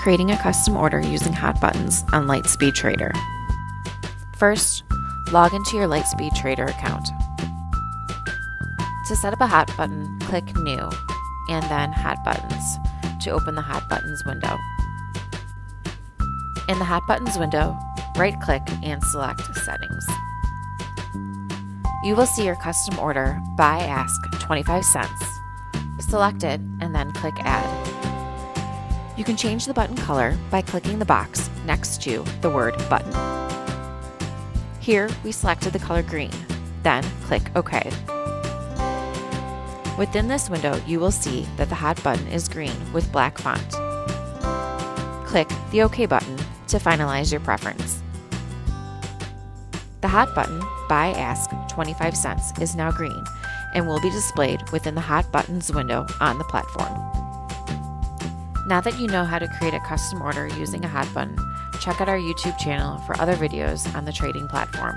creating a custom order using hot buttons on Lightspeed Trader. First, log into your Lightspeed Trader account. To set up a hot button, click New, and then Hot Buttons to open the Hot Buttons window. In the Hot Buttons window, right-click and select Settings. You will see your custom order, Buy Ask 25 cents. Select it and then click Add. You can change the button color by clicking the box next to the word Button. Here we selected the color green, then click OK. Within this window, you will see that the hot button is green with black font. Click the OK button to finalize your preference. The hot button, Buy Ask 25 cents, is now green and will be displayed within the Hot Buttons window on the platform. Now that you know how to create a custom order using a hot button, check out our YouTube channel for other videos on the trading platform.